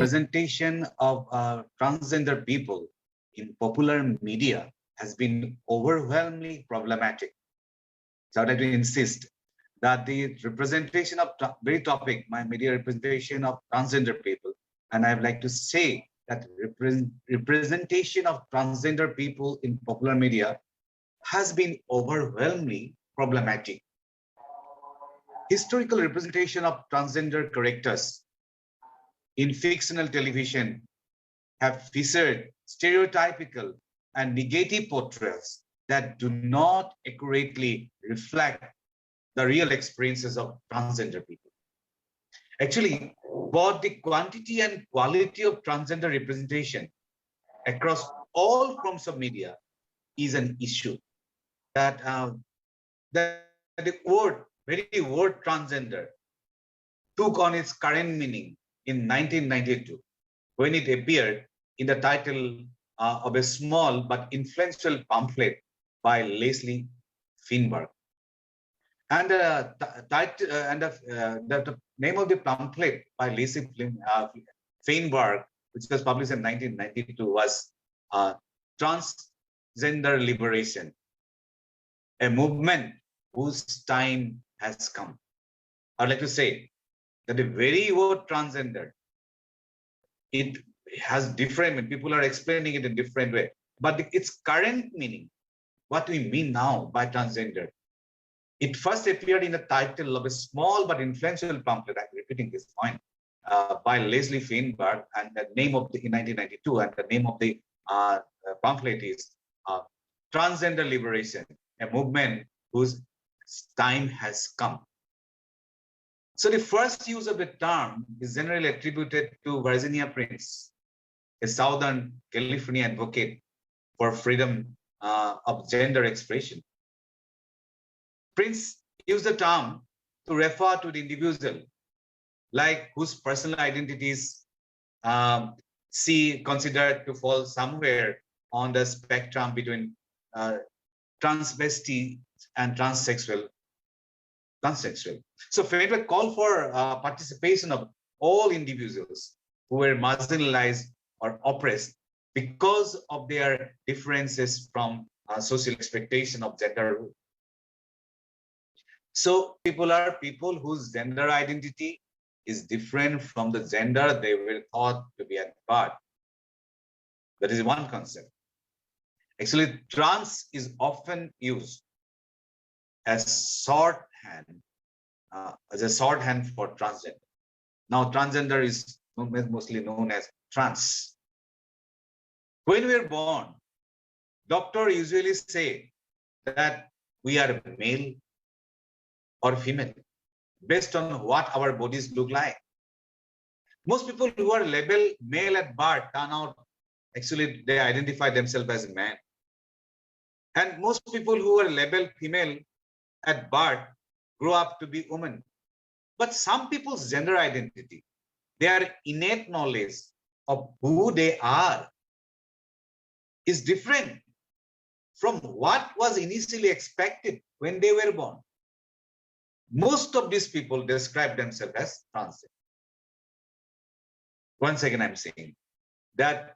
representation of transgender people in popular media has been overwhelmingly problematic. So I'd like to insist that the representation of very topic, my media representation of transgender people, and I'd like to say that representation of transgender people in popular media has been overwhelmingly problematic. Historical representation of transgender characters in fictional television have featured stereotypical and negative portrayals that do not accurately reflect the real experiences of transgender people. Actually, both the quantity and quality of transgender representation across all forms of media is an issue that the very word transgender took on its current meaning in 1992 when it appeared in the title of a small but influential pamphlet by Leslie Feinberg. And the name of the pamphlet by Leslie Feinberg, which was published in 1992, was Transgender Liberation, a movement whose time has come. I'd like to say that the very word transgender, it has different, people are explaining it in different way, but its current meaning, what we mean now by transgender, it first appeared in the title of a small but influential pamphlet, I'm repeating this point, by Leslie Feinberg, and the name of in 1992, and the name of the pamphlet is Transgender Liberation, a movement whose time has come. So the first use of the term is generally attributed to Virginia Prince, a Southern California advocate for freedom of gender expression. Prince used the term to refer to the individual, like whose personal identities she considered to fall somewhere on the spectrum between transvestite and transsexual. So Feinberg called for participation of all individuals who were marginalized or oppressed because of their differences from social expectation of gender role. So people are people whose gender identity is different from the gender they were thought to be at birth. That is one concept. Actually, trans is often used as shorthand, for transgender. Now, transgender is mostly known as trans. When we are born, doctors usually say that we are male or female based on what our bodies look like. Most people who are labeled male at birth turn out, actually, they identify themselves as a man. And most people who are labeled female at birth grow up to be women. But some people's gender identity, their innate knowledge of who they are, is different from what was initially expected when they were born. Most of these people describe themselves as transgender. Once again, I'm saying that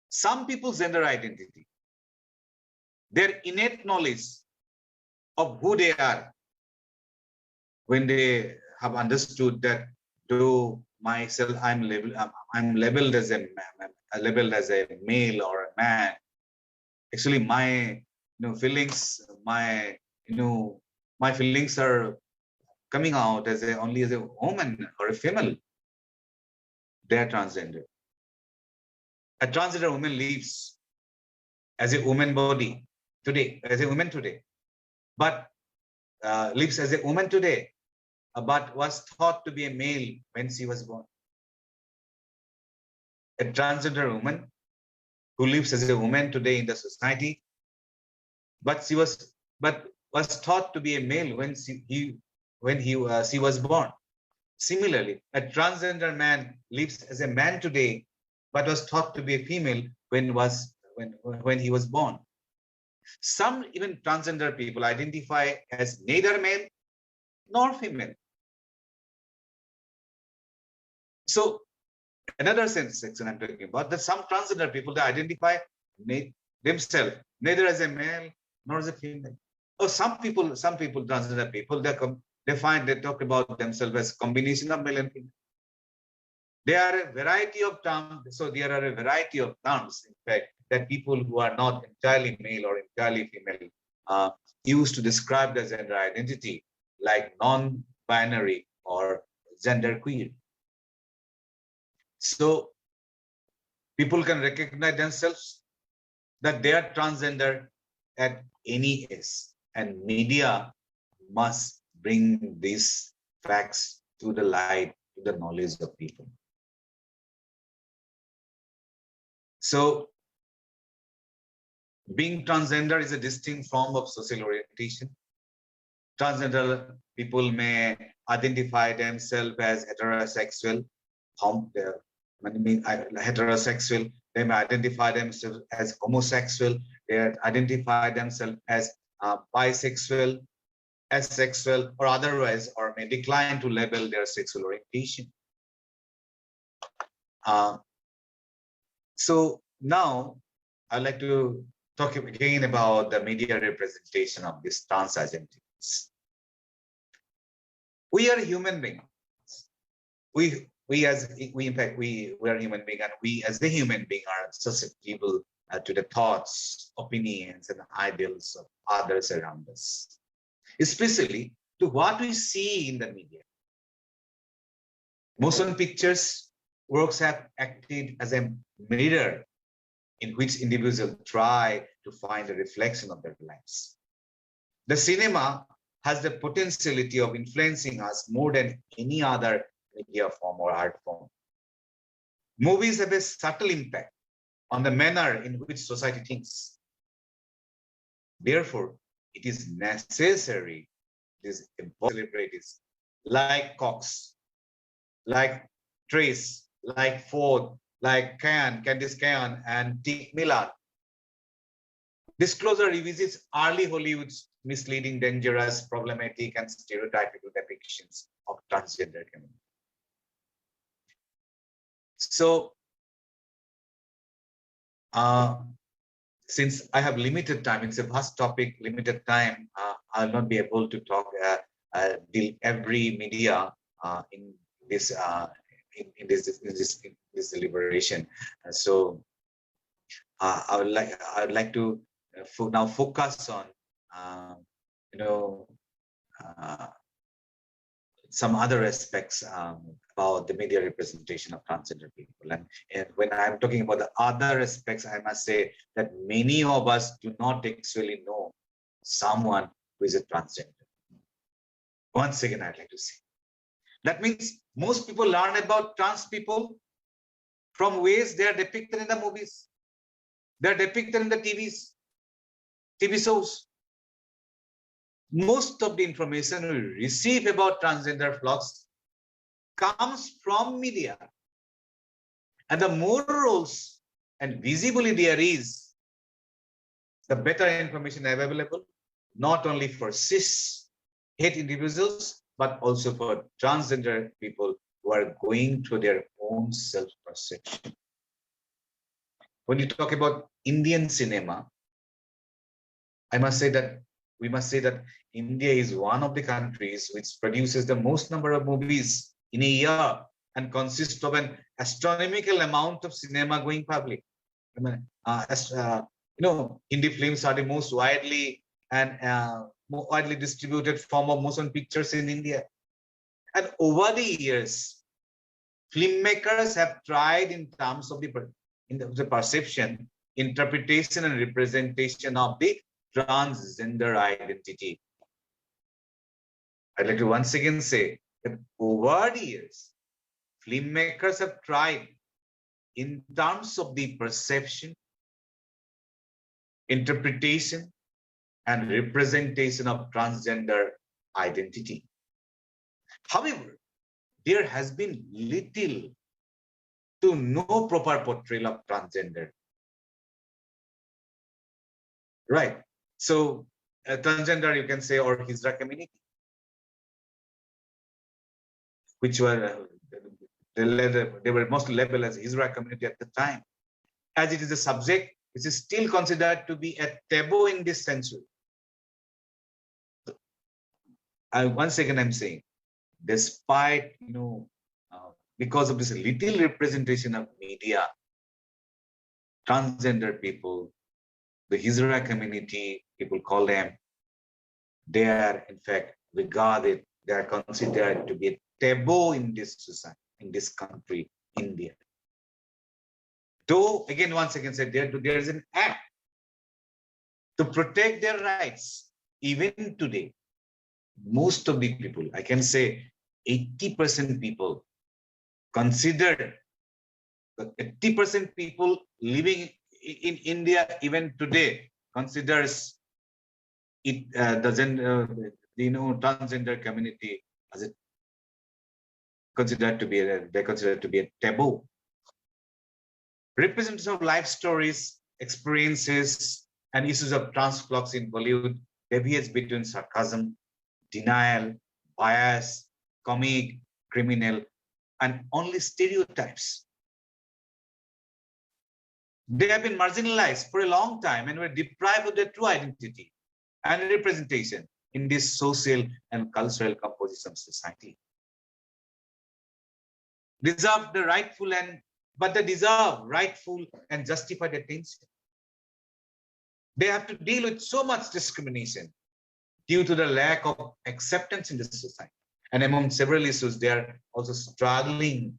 some people's gender identity, their innate knowledge of who they are, when they have understood that to myself, I'm labeled as a male or a man. Actually, my feelings, my feelings are coming out as only as a woman or a female. They are transgender. A transgender woman lives as a woman body today, but lives as a woman today, but was thought to be a male when she was born. A transgender woman who lives as a woman today in the society, but she was thought to be a male when she was born. Similarly, a transgender man lives as a man today, but was thought to be a female when he was born. Some even transgender people identify as neither male nor female. So Another section I'm talking about, that some transgender people, they identify themselves neither as a male nor as a female. Or some people, transgender people, they talk about themselves as combination of male and female. There are a variety of terms. So there are a variety of terms, in fact, that people who are not entirely male or entirely female use to describe their gender identity, like non-binary or genderqueer. So people can recognize themselves that they are transgender at any age, and media must bring these facts to the light, to the knowledge of people. So being transgender is a distinct form of social orientation. Transgender people may identify themselves as heterosexual, heterosexual. They may identify themselves as homosexual. They identify themselves as bisexual, asexual, or otherwise, or may decline to label their sexual orientation. So now I'd like to talk again about the media representation of these trans identities. We are human beings. We in fact we are human beings, and we as the human being are susceptible to the thoughts, opinions, and ideals of others around us, especially to what we see in the media. Motion pictures works have acted as a mirror in which individuals try to find a reflection of their lives. The cinema has the potentiality of influencing us more than any other media form or art form. Movies have a subtle impact on the manner in which society thinks. Therefore, it is necessary, it is important celebrities like Cox, like Trace, like Ford, like Candice Cahan, and Dick Milan. Disclosure revisits early Hollywood's misleading, dangerous, problematic, and stereotypical depictions of transgender community. So, since I have limited time, it's a vast topic, limited time, I'll not be able to talk, deal every media in this this deliberation. So I would like to now focus on some other aspects about the media representation of transgender people. And when I'm talking about the other aspects, I must say that many of us do not actually know someone who is a transgender. Once again, I'd like to say that means most people learn about trans people from ways they are depicted in the movies, they are depicted in the TV shows. Most of the information we receive about transgender flux comes from media. And the more roles and visibility there is, the better information available, not only for cis het individuals, but also for transgender people who are going through their own self-perception. When you talk about Indian cinema, we must say that India is one of the countries which produces the most number of movies in a year and consists of an astronomical amount of cinema going public. Hindi films are the most widely distributed form of motion pictures in India. And over the years, filmmakers have tried in terms of the perception, interpretation, and representation of the transgender identity. I'd like to once again say that over the years, filmmakers have tried in terms of the perception, interpretation, and representation of transgender identity. However, there has been little to no proper portrayal of transgender. Right. So, transgender, you can say, or Hijra community, which were They were mostly labeled as Hijra community at the time, as it is a subject which is still considered to be a taboo in this century. Once again, I'm saying, despite, because of this little representation of media, transgender people, the Hijra community, people call them, they are in fact regarded, they are considered to be a taboo in this society, in this country, India. Though, again, once again said, there is an act to protect their rights. Even today, most of the people, I can say 80% people consider, 80% people living in India even today considers it transgender community as they considered to be a taboo. Representation of life stories, experiences, and issues of trans flux in Bollywood deviates between sarcasm, denial, bias, comic, criminal, and only stereotypes. They have been marginalized for a long time and were deprived of their true identity and representation in this social and cultural composition of society. Deserve the rightful but they deserve rightful and justified attention. They have to deal with so much discrimination due to the lack of acceptance in the society. And among several issues, they are also struggling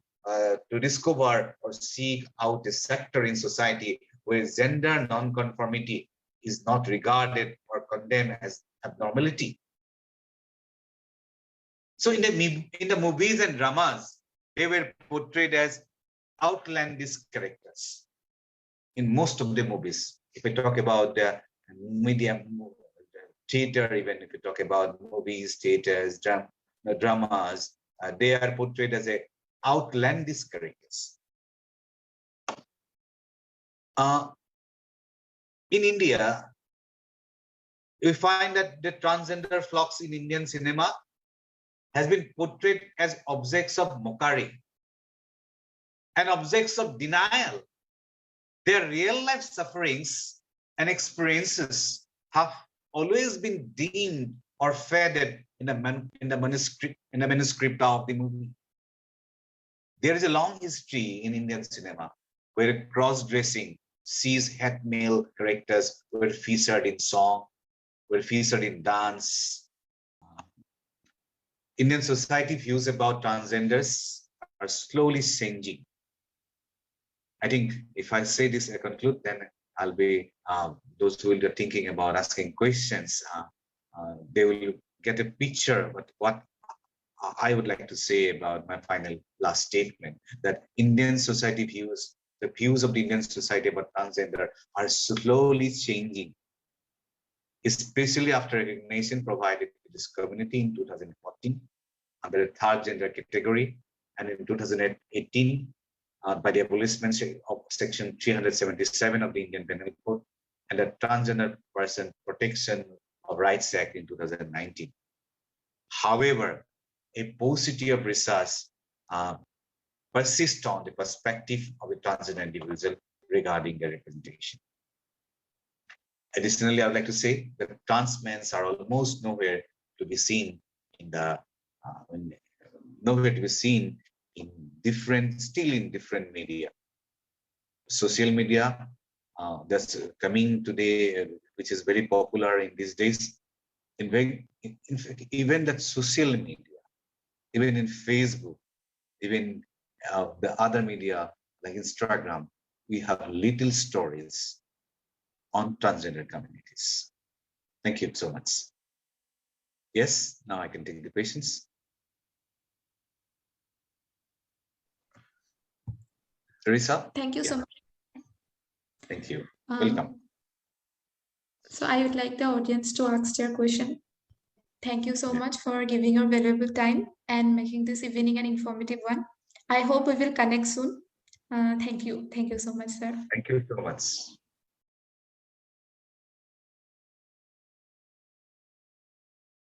to discover or seek out a sector in society where gender non-conformity is not regarded or condemned as abnormality. So in the movies and dramas, they were portrayed as outlandish characters. In most of the movies, if we talk about the media, theater, even if we talk about movies, theaters, dramas, they are portrayed as outlandish characters. In India, we find that the transgender flocks in Indian cinema has been portrayed as objects of mockery and objects of denial. Their real life sufferings and experiences have always been deemed or faded in the manuscript of the movie. There is a long history in Indian cinema where cross-dressing, cis-het male characters were featured in song, were featured in dance. Indian society views about transgenders are slowly changing. I think if I say this, I conclude, then I'll be, those who will be thinking about asking questions, they will get a picture of what I would like to say about my last statement, that Indian society views, the views of the Indian society about transgender are slowly changing, especially after recognition provided to this community in 2014 under the third gender category, and in 2018 by the abolishment of Section 377 of the Indian Penal Code and the Transgender Person Protection of Rights Act in 2019. However, a paucity of research persists on the perspective of a transgender individual regarding their representation. Additionally, I would like to say that trans men are almost nowhere to be seen in the still in different media. Social media that's coming today, which is very popular in these days. In fact, even that social media, even in Facebook, even the other media like Instagram, we have little stories on transgender communities. Thank you so much. Yes, now I can take the questions. Teresa? Thank you so much. Thank you. Welcome. So I would like the audience to ask their question. Thank you so much for giving your valuable time and making this evening an informative one. I hope we will connect soon. Thank you. Thank you so much, sir. Thank you so much.